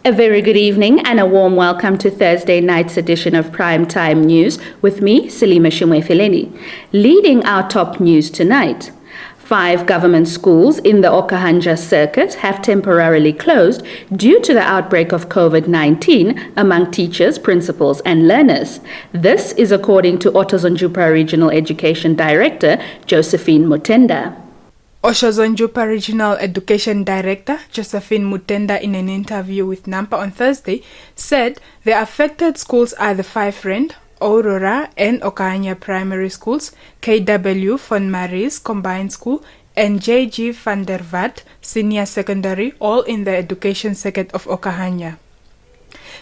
A very good evening and a warm welcome to Thursday night's edition of Prime Time News with me, Salima Shimwe-Fileni. Leading our top news tonight, 5 government schools in the Okahanja circuit have temporarily closed due to the outbreak of COVID-19 among teachers, principals and learners. This is according to Ottosonjupa Regional Education Director Josephine Mutenda. Ottosonjupa Regional Education Director Josephine Mutenda, in an interview with Nampa on Thursday, said the affected schools are the 5 Rand, Aurora and Okahanja Primary Schools, KW Von Maries Combined School, and JG van der Vat Senior Secondary, all in the education circuit of Okahanja.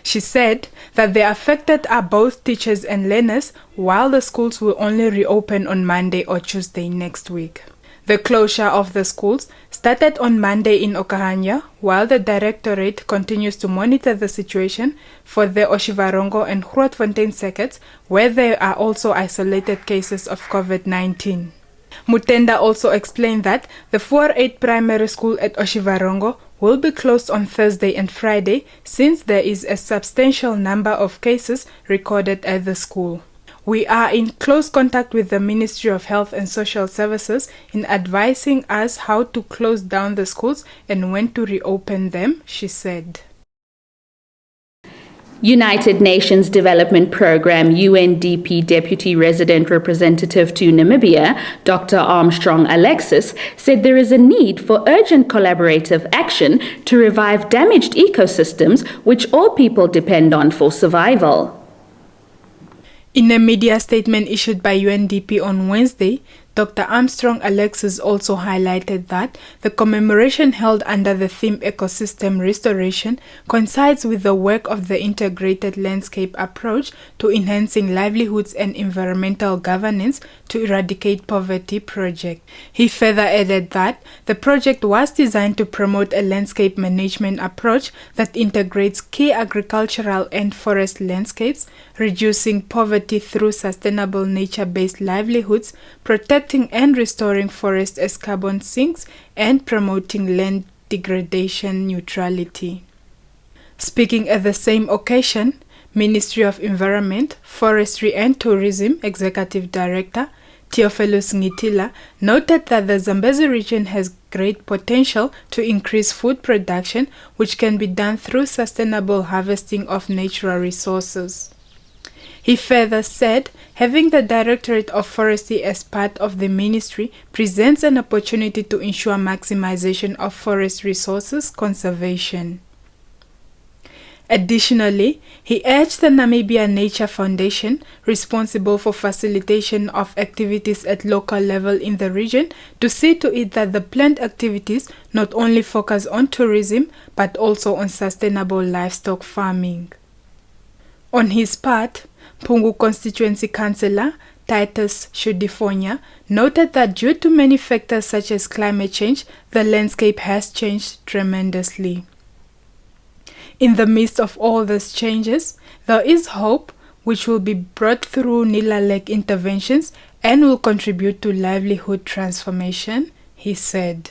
She said that the affected are both teachers and learners, while the schools will only reopen on Monday or Tuesday next week. The closure of the schools started on Monday in Okahanja, while the Directorate continues to monitor the situation for the Oshivarongo and Grootfontein circuits, where there are also isolated cases of COVID-19. Mutenda also explained that the 4-8 primary school at Oshivarongo will be closed on Thursday and Friday since there is a substantial number of cases recorded at the school. We are in close contact with the Ministry of Health and Social Services in advising us how to close down the schools and when to reopen them, she said. United Nations Development Programme UNDP Deputy Resident Representative to Namibia, Dr. Armstrong Alexis, said there is a need for urgent collaborative action to revive damaged ecosystems which all people depend on for survival. In a media statement issued by UNDP on Wednesday, Dr. Armstrong Alexis also highlighted that the commemoration held under the theme Ecosystem Restoration coincides with the work of the Integrated Landscape Approach to Enhancing Livelihoods and Environmental Governance to Eradicate Poverty project. He further added that the project was designed to promote a landscape management approach that integrates key agricultural and forest landscapes, reducing poverty through sustainable nature-based livelihoods, protecting and restoring forests as carbon sinks, and promoting land degradation neutrality. Speaking at the same occasion, Ministry of Environment, Forestry and Tourism Executive Director Theophilus Ngitila noted that the Zambezi region has great potential to increase food production, which can be done through sustainable harvesting of natural resources. He further said having the Directorate of Forestry as part of the ministry presents an opportunity to ensure maximization of forest resources conservation. Additionally, he urged the Namibia Nature Foundation, responsible for facilitation of activities at local level in the region, to see to it that the planned activities not only focus on tourism but also on sustainable livestock farming. On his part, Pungu Constituency Councillor Titus Shudifonya noted that due to many factors such as climate change, the landscape has changed tremendously. In the midst of all these changes, there is hope which will be brought through Nila-like interventions and will contribute to livelihood transformation, he said.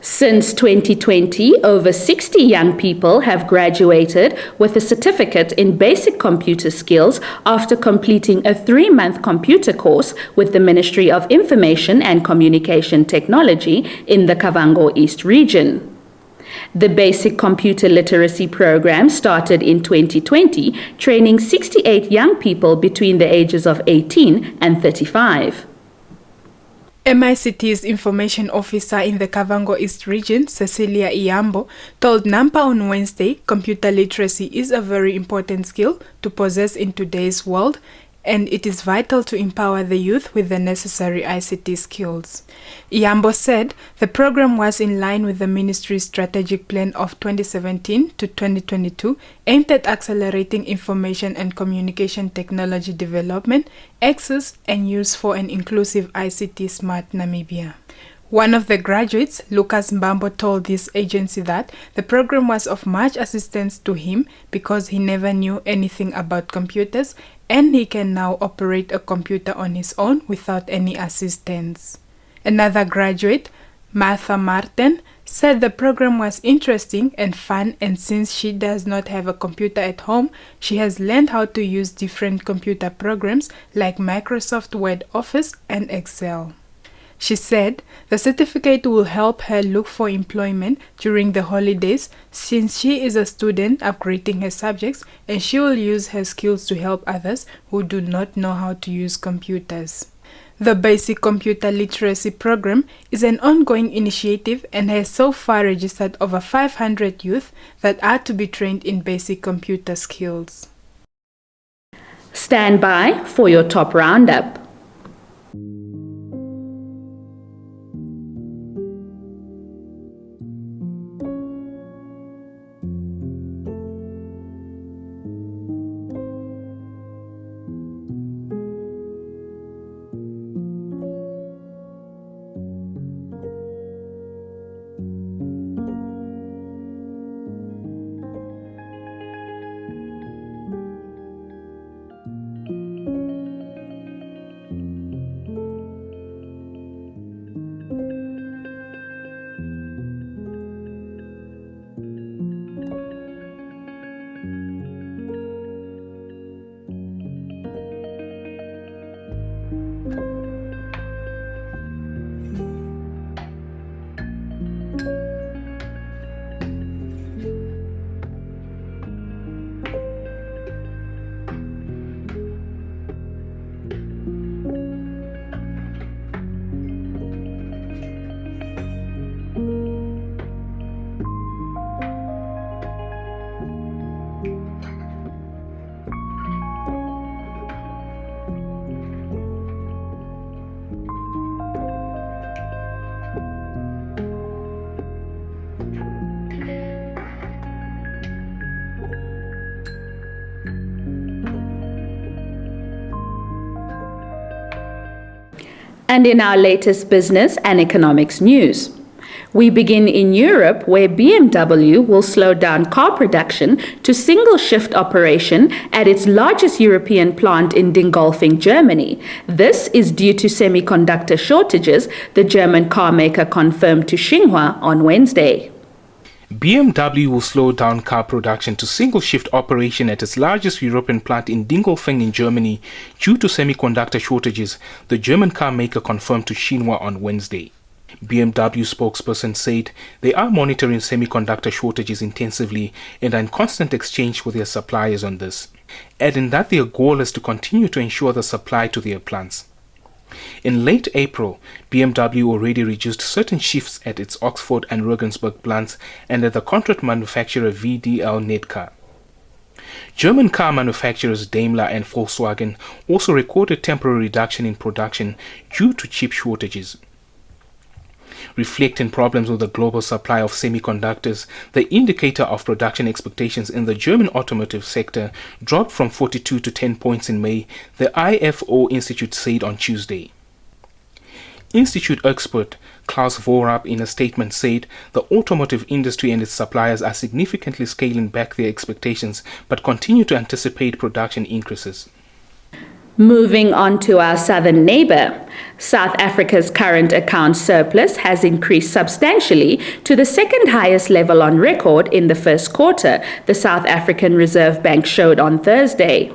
Since 2020, over 60 young people have graduated with a certificate in basic computer skills after completing a 3-month computer course with the Ministry of Information and Communication Technology in the Kavango East region. The Basic Computer Literacy Program started in 2020, training 68 young people between the ages of 18 and 35. MICT's Information Officer in the Kavango East region, Cecilia Iyambo, told Nampa on Wednesday computer literacy is a very important skill to possess in today's world, and it is vital to empower the youth with the necessary ICT skills. Iyambo said the program was in line with the ministry's strategic plan of 2017 to 2022, aimed at accelerating information and communication technology development, access, and use for an inclusive ICT smart Namibia. One of the graduates, Lucas Mbambo, told this agency that the program was of much assistance to him because he never knew anything about computers and he can now operate a computer on his own without any assistance. Another graduate, Martha Martin, said the program was interesting and fun, and since she does not have a computer at home, she has learned how to use different computer programs like Microsoft Word, Office, and Excel. She said the certificate will help her look for employment during the holidays since she is a student upgrading her subjects, and she will use her skills to help others who do not know how to use computers. The Basic Computer Literacy Program is an ongoing initiative and has so far registered over 500 youth that are to be trained in basic computer skills. Stand by for your top roundup. And in our latest business and economics news, we begin in Europe, where BMW will slow down car production to single-shift operation at its largest European plant in Dingolfing, Germany. This is due to semiconductor shortages, the German car maker confirmed to Xinhua on Wednesday. BMW will slow down car production to single-shift operation at its largest European plant in Dingolfing in Germany due to semiconductor shortages, the German car maker confirmed to Xinhua on Wednesday. BMW spokesperson said they are monitoring semiconductor shortages intensively and are in constant exchange with their suppliers on this, adding that their goal is to continue to ensure the supply to their plants. In late April, BMW already reduced certain shifts at its Oxford and Regensburg plants and at the contract manufacturer VDL Nedcar. German car manufacturers Daimler and Volkswagen also recorded temporary reduction in production due to chip shortages. Reflecting problems with the global supply of semiconductors, the indicator of production expectations in the German automotive sector dropped from 42 to 10 points in May, the IFO Institute said on Tuesday. Institute expert Klaus Vorab in a statement said the automotive industry and its suppliers are significantly scaling back their expectations but continue to anticipate production increases. Moving on to our southern neighbor, South Africa's current account surplus has increased substantially to the second highest level on record in the first quarter, the South African Reserve Bank showed on Thursday.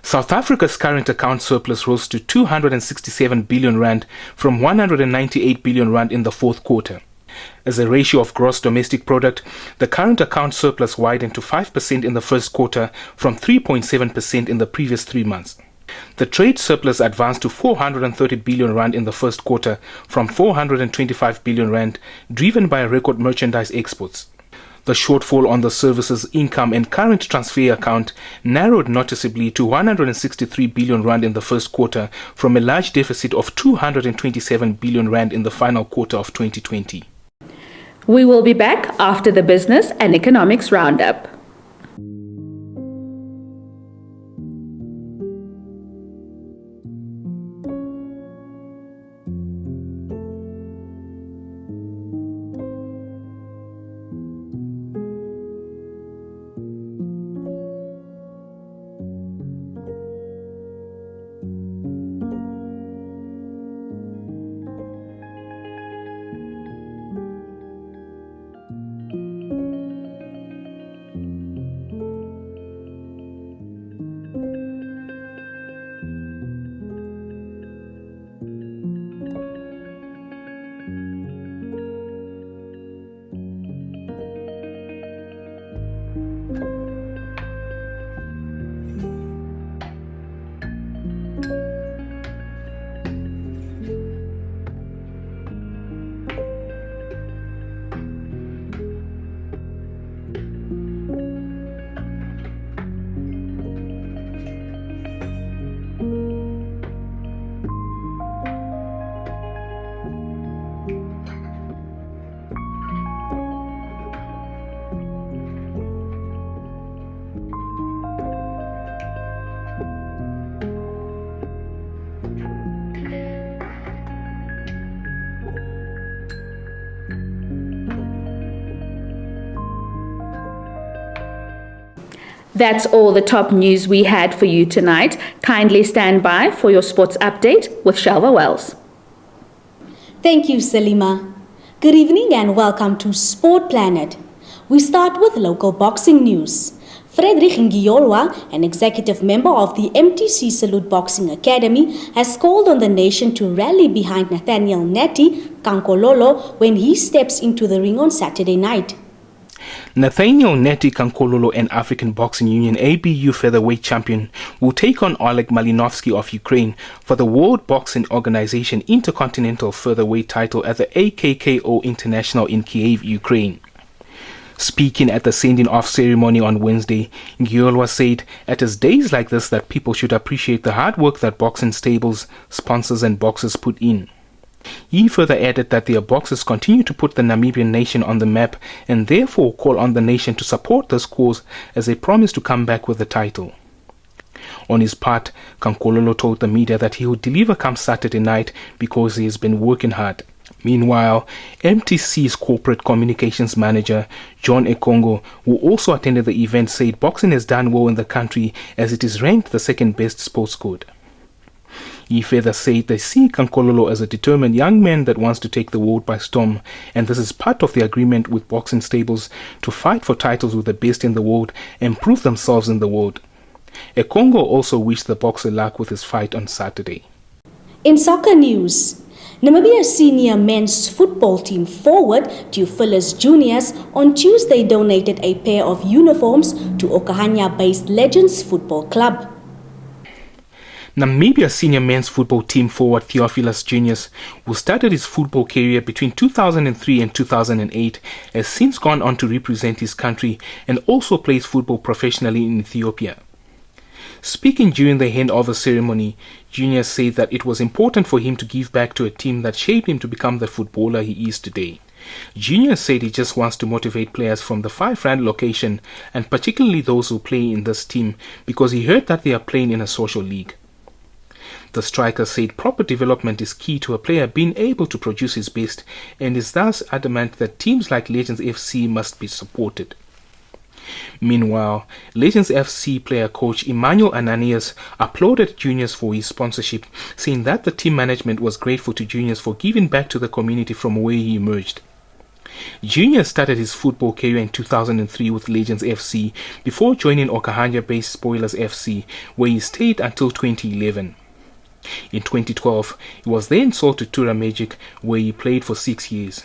South Africa's current account surplus rose to 267 billion rand from 198 billion rand in the fourth quarter. As a ratio of gross domestic product, the current account surplus widened to 5% in the first quarter from 3.7% in the previous 3 months. The trade surplus advanced to 430 billion rand in the first quarter from 425 billion rand, driven by record merchandise exports. The shortfall on the services income and current transfer account narrowed noticeably to 163 billion rand in the first quarter from a large deficit of 227 billion rand in the final quarter of 2020. We will be back after the business and economics roundup. That's all the top news we had for you tonight. Kindly stand by for your sports update with Shelva Wells. Thank you, Salima. Good evening and welcome to Sport Planet. We start with local boxing news. Frederick Ngiolwa, an executive member of the MTC Salute Boxing Academy, has called on the nation to rally behind Nathaniel Neti Kankololo when he steps into the ring on Saturday night. Nathaniel Neti Kankololo, an African Boxing Union ABU featherweight champion, will take on Oleg Malinovsky of Ukraine for the World Boxing Organization Intercontinental Featherweight title at the AKKO International in Kiev, Ukraine. Speaking at the sending-off ceremony on Wednesday, Ngiolwa said it is days like this that people should appreciate the hard work that boxing stables, sponsors and boxers put in. He further added that their boxers continue to put the Namibian nation on the map and therefore call on the nation to support this cause as they promise to come back with the title. On his part, Kankololo told the media that he would deliver come Saturday night because he has been working hard. Meanwhile, MTC's corporate communications manager, John Ekongo, who also attended the event, said boxing has done well in the country as it is ranked the second best sports code. He further said they see Kankololo as a determined young man that wants to take the world by storm, and this is part of the agreement with boxing stables to fight for titles with the best in the world and prove themselves in the world. Ekongo also wished the boxer luck with his fight on Saturday. In soccer news, Namibia's senior men's football team forward, Theophilus Juniors, on Tuesday donated a pair of uniforms to Okahanya-based Legends Football Club. Namibia's senior men's football team forward Theophilus Juniors, who started his football career between 2003 and 2008, has since gone on to represent his country and also plays football professionally in Ethiopia. Speaking during the handover ceremony, Juniors said that it was important for him to give back to a team that shaped him to become the footballer he is today. Juniors said he just wants to motivate players from the 5 Rand location, and particularly those who play in this team, because he heard that they are playing in a social league. The striker said proper development is key to a player being able to produce his best, and is thus adamant that teams like Legends FC must be supported. Meanwhile, Legends FC player coach Emmanuel Ananias applauded Juniors for his sponsorship, saying that the team management was grateful to Juniors for giving back to the community from where he emerged. Juniors started his football career in 2003 with Legends FC before joining Okahanya-based Spoilers FC, where he stayed until 2011. In 2012, he was then sold to Tura Magic, where he played for 6 years.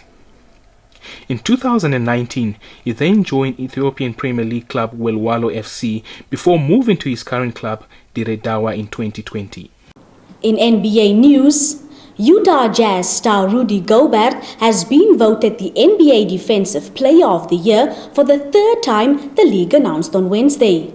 In 2019, he then joined Ethiopian Premier League club Welwalo FC before moving to his current club, Dire Dawa, in 2020. In NBA news, Utah Jazz star Rudy Gobert has been voted the NBA Defensive Player of the Year for the 3rd time, the league announced on Wednesday.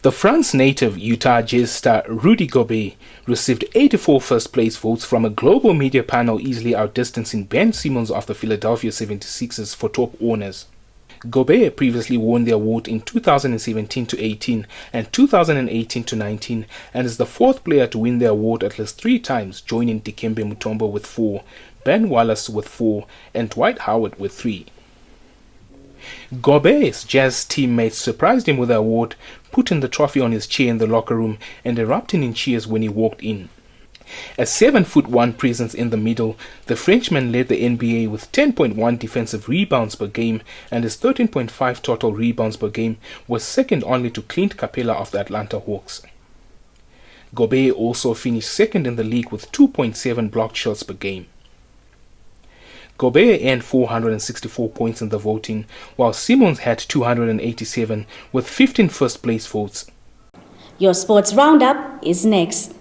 The France native Utah Jazz star Rudy Gobert received 84 first-place votes from a global media panel, easily outdistancing Ben Simmons of the Philadelphia 76ers for top honors. Gobert previously won the award in 2017-18 and 2018-19 and is the 4th player to win the award at least 3 times, joining Dikembe Mutombo with 4, Ben Wallace with 4 and Dwight Howard with 3. Gobert's Jazz teammates surprised him with the award, putting the trophy on his chair in the locker room and erupting in cheers when he walked in. A 7'1" presence in the middle, the Frenchman led the NBA with 10.1 defensive rebounds per game, and his 13.5 total rebounds per game was second only to Clint Capella of the Atlanta Hawks. Gobert also finished second in the league with 2.7 blocked shots per game. Gobert earned 464 points in the voting, while Simmons had 287 with 15 first-place votes. Your sports roundup is next.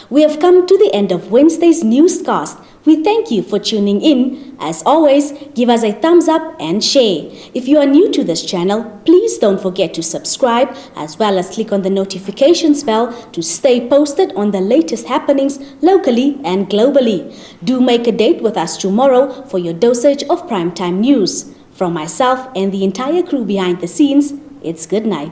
We have come to the end of Wednesday's newscast. We thank you for tuning in. As always, give us a thumbs up and share. If you are new to this channel, please don't forget to subscribe as well as click on the notifications bell to stay posted on the latest happenings locally and globally. Do make a date with us tomorrow for your dosage of primetime news. From myself and the entire crew behind the scenes, it's good night.